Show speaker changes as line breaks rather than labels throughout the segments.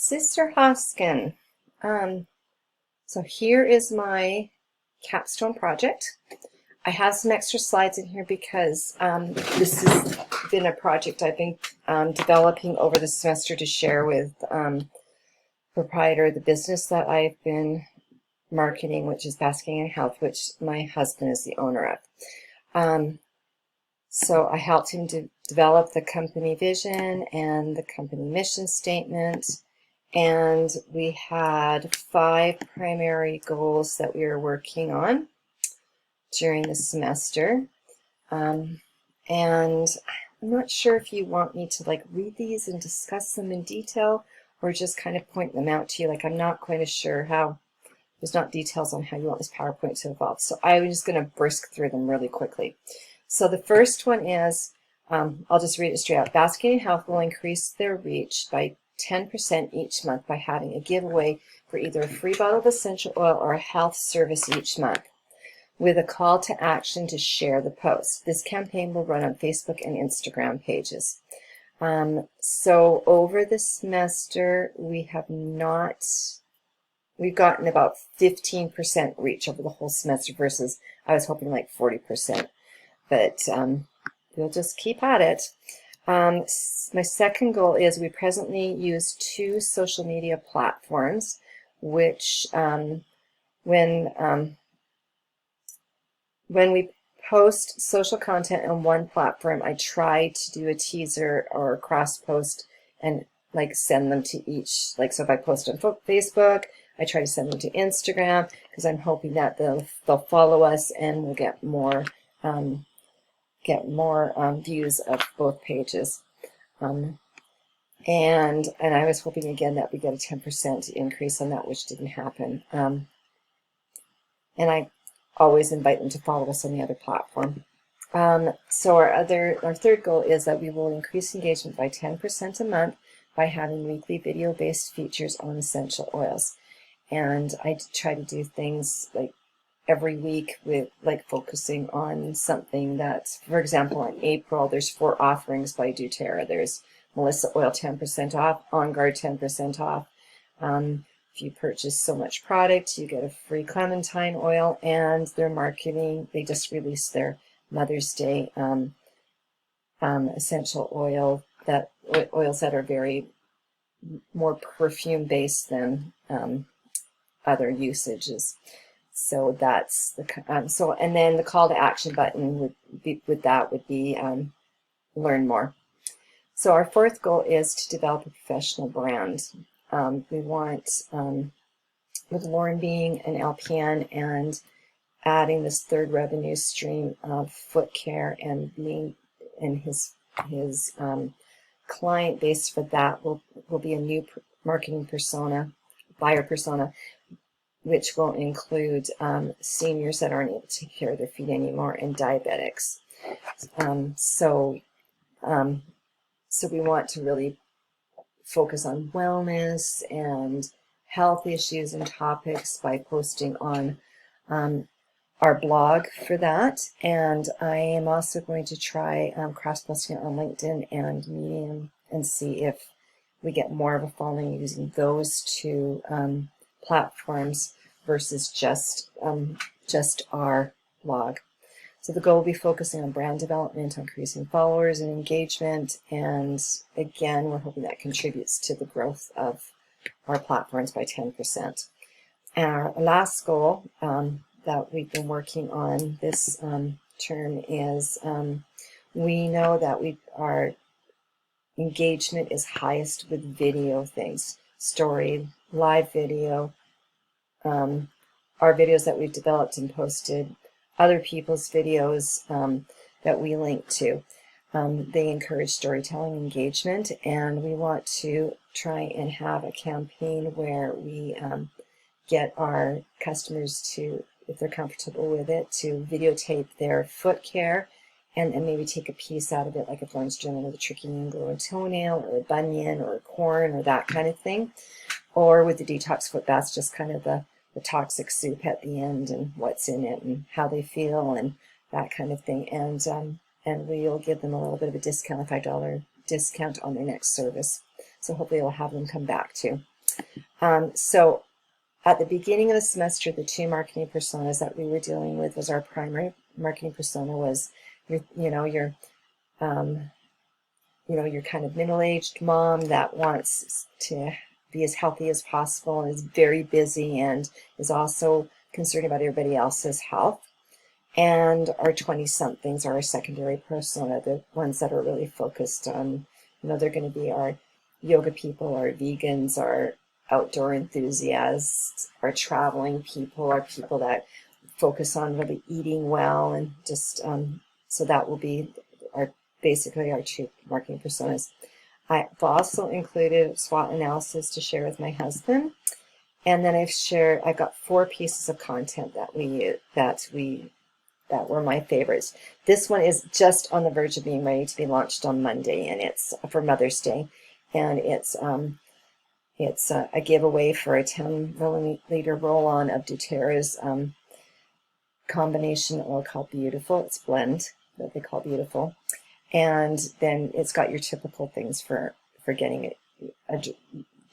Sister Hoskin. So here is my capstone project. I have some extra slides in here because this has been a project I've been developing over the semester to share with proprietor of the business that I've been marketing, which is Basking in Health, which my husband is the owner of. So I helped him to develop the company vision and the company mission statement. And we had 5 primary goals that we were working on during the semester. And I'm not sure if you want me to read these and discuss them in detail or just kind of point them out to you. I'm not quite sure how, there's not details on how you want this PowerPoint to evolve. So I'm just going to brisk through them really quickly. So the first one is, I'll just read it straight out. Basking in Health will increase their reach by 10% each month by having a giveaway for either a free bottle of essential oil or a health service each month, with a call to action to share the post. This campaign will run on Facebook and Instagram pages. So over the semester, we've gotten about 15% reach over the whole semester versus I was hoping 40%. But we'll just keep at it. My second goal is we presently use 2 social media platforms, which when we post social content on one platform, I try to do a teaser or a cross post and send them to each. So if I post on Facebook, I try to send them to Instagram because I'm hoping that they'll follow us and we'll get more views of both pages. And I was hoping again that we get a 10% increase on that, which didn't happen. And I always invite them to follow us on the other platform. So our third goal is that we will increase engagement by 10% a month by having weekly video-based features on essential oils. And I try to do things every week with focusing on something that's, for example, in April, there's 4 offerings by doTERRA. There's Melissa Oil 10% off, On Guard 10% off. If you purchase so much product, you get a free clementine oil, and their marketing, they just released their Mother's Day essential oils that are very more perfume based than other usages. So that's the and then the call to action button would be learn more. So our fourth goal is to develop a professional brand. We want, with Lauren being an LPN and adding this third revenue stream of foot care and being in his client base for that will be a new marketing persona, buyer persona, which will include seniors that aren't able to take care of their feet anymore and diabetics. So we want to really focus on wellness and health issues and topics by posting on our blog for that. And I am also going to try cross-posting on LinkedIn and Medium and see if we get more of a following using those 2 platforms versus just our blog. So the goal will be focusing on brand development, increasing followers and engagement, and again, we're hoping that contributes to the growth of our platforms by 10%. Our last goal that we've been working on this term is we know that our engagement is highest with video things, story, live video, our videos that we've developed and posted, other people's videos that we link to. They encourage storytelling engagement, and we want to try and have a campaign where we get our customers to, if they're comfortable with it, to videotape their foot care and maybe take a piece out of it, like if Lauren's dealing with a tricky ingrown toenail or a bunion or a corn or that kind of thing. Or with the detox foot baths, just kind of the toxic soup at the end and what's in it and how they feel and that kind of thing. And we'll give them a little bit of a discount, a $5 discount on their next service. So hopefully it'll have them come back too. So at the beginning of the semester, the two marketing personas that we were dealing with was our primary marketing persona was your, your kind of middle-aged mom that wants to be as healthy as possible and is very busy and is also concerned about everybody else's health. And our 20-somethings are our secondary persona, the ones that are really focused on, they're going to be our yoga people, our vegans, our outdoor enthusiasts, our traveling people, our people that focus on really eating well, and just so that will be basically our two marketing personas. I've also included a SWOT analysis to share with my husband, and then I've got 4 pieces of content that were my favorites. This one is just on the verge of being ready to be launched on Monday, and it's for Mother's Day, and it's a giveaway for a 10 milliliter roll-on of doTERRA's combination oil called Beautiful. It's blend that they call Beautiful. And then it's got your typical things for getting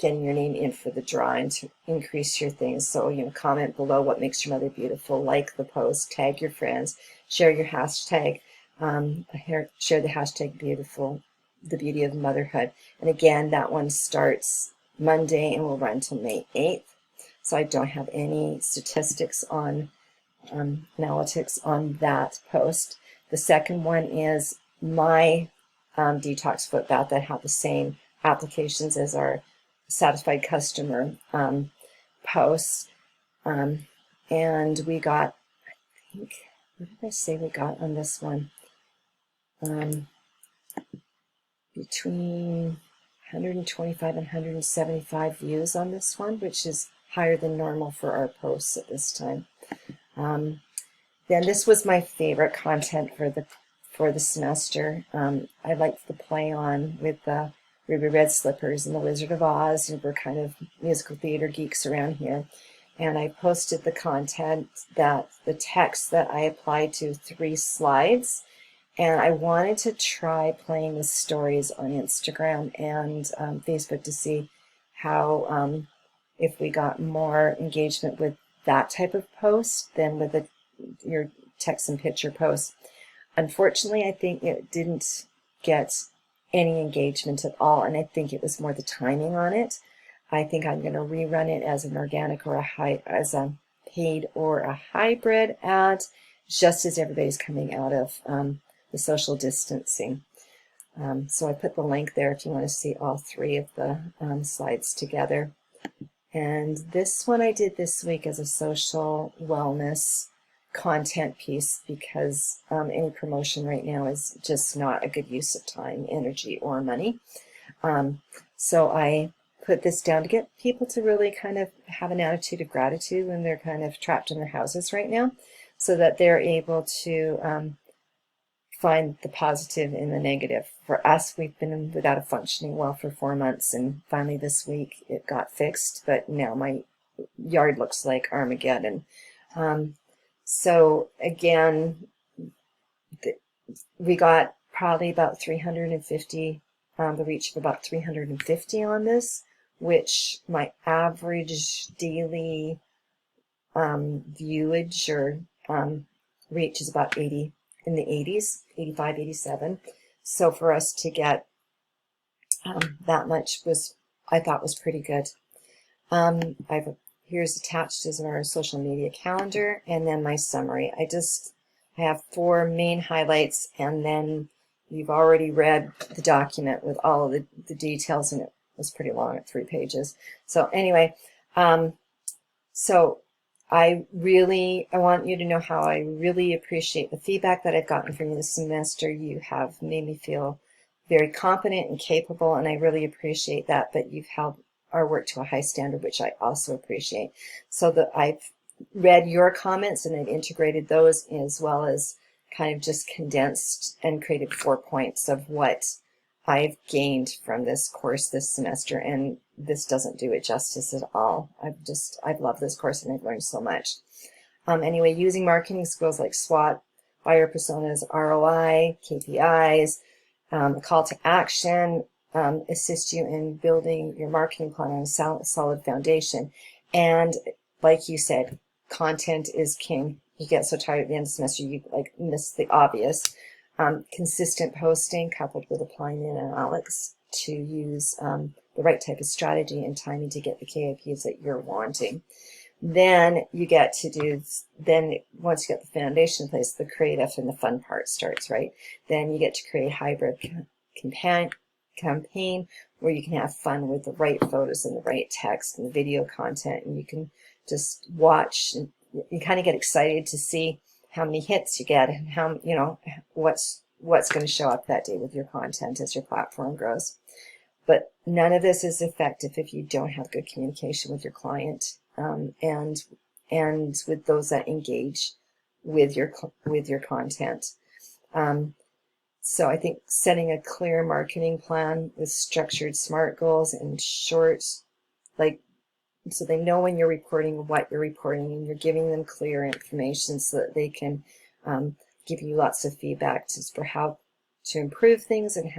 your name in for the draw and to increase your things. So, comment below what makes your mother beautiful, like the post, tag your friends, share your hashtag, share the hashtag beautiful, the beauty of motherhood. And again, that one starts Monday and will run till May 8th. So I don't have any statistics on analytics on that post. The second one is my detox foot bath that have the same applications as our satisfied customer posts. And we got, I think, what did I say we got on this one? Between 125 and 175 views on this one, which is higher than normal for our posts at this time. Then this was my favorite content for the semester. I liked the play on with the Ruby Red Slippers and the Wizard of Oz, and we're kind of musical theater geeks around here. And I posted the content, the text that I applied to 3 slides, and I wanted to try playing with stories on Instagram and Facebook to see how if we got more engagement with that type of post than with your text and picture post. Unfortunately, I think it didn't get any engagement at all, and I think it was more the timing on it. I think I'm going to rerun it as an organic or as a paid or a hybrid ad, just as everybody's coming out of the social distancing. So I put the link there if you want to see all 3 of the slides together. And this one I did this week as a social wellness content piece because any promotion right now is just not a good use of time, energy, or money. So I put this down to get people to really kind of have an attitude of gratitude when they're kind of trapped in their houses right now, so that they're able to find the positive in the negative. For us, we've been without a functioning well for 4 months, and finally this week it got fixed, but now my yard looks like Armageddon. So again, we got probably about 350, the reach of about 350 on this, which my average daily viewage or reach is about 80, in the 80s, 85, 87. So for us to get that much I thought was pretty good. Here's attached is our social media calendar, and then my summary. I have 4 main highlights, and then you've already read the document with all of the details, and it was pretty long at 3 pages. So anyway, so I want you to know how I really appreciate the feedback that I've gotten from you this semester. You have made me feel very competent and capable, and I really appreciate that, but you've held our work to a high standard, which I also appreciate. So that I've read your comments and I've integrated those, as well as kind of just condensed and created 4 points of what I've gained from this course this semester, and this doesn't do it justice at all. I've loved this course and I've learned so much. Anyway, using marketing skills like SWOT, buyer personas, ROI, KPIs, a call to action, assist you in building your marketing plan on a solid foundation. And like you said, content is king. You get so tired at the end of the semester, you like miss the obvious. Consistent posting coupled with applying the analytics to use the right type of strategy and timing to get the KIPs that you're wanting. Then you get to do, then once you get the foundation in place, the creative and the fun part starts, right? Then you get to create hybrid campaign where you can have fun with the right photos and the right text and the video content, and you can just watch and you kind of get excited to see how many hits you get and how, you know, what's going to show up that day with your content as your platform grows. But none of this is effective if you don't have good communication with your client and with those that engage with your content. So I think setting a clear marketing plan with structured SMART goals and short, like, so they know when you're reporting what you're reporting, and you're giving them clear information so that they can give you lots of feedback just for how to improve things and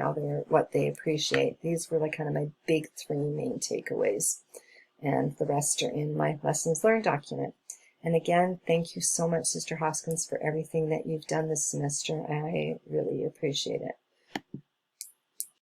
what they appreciate. These were like kind of my big 3 main takeaways, and the rest are in my lessons learned document. And again, thank you so much, Sister Hoskins, for everything that you've done this semester. I really appreciate it.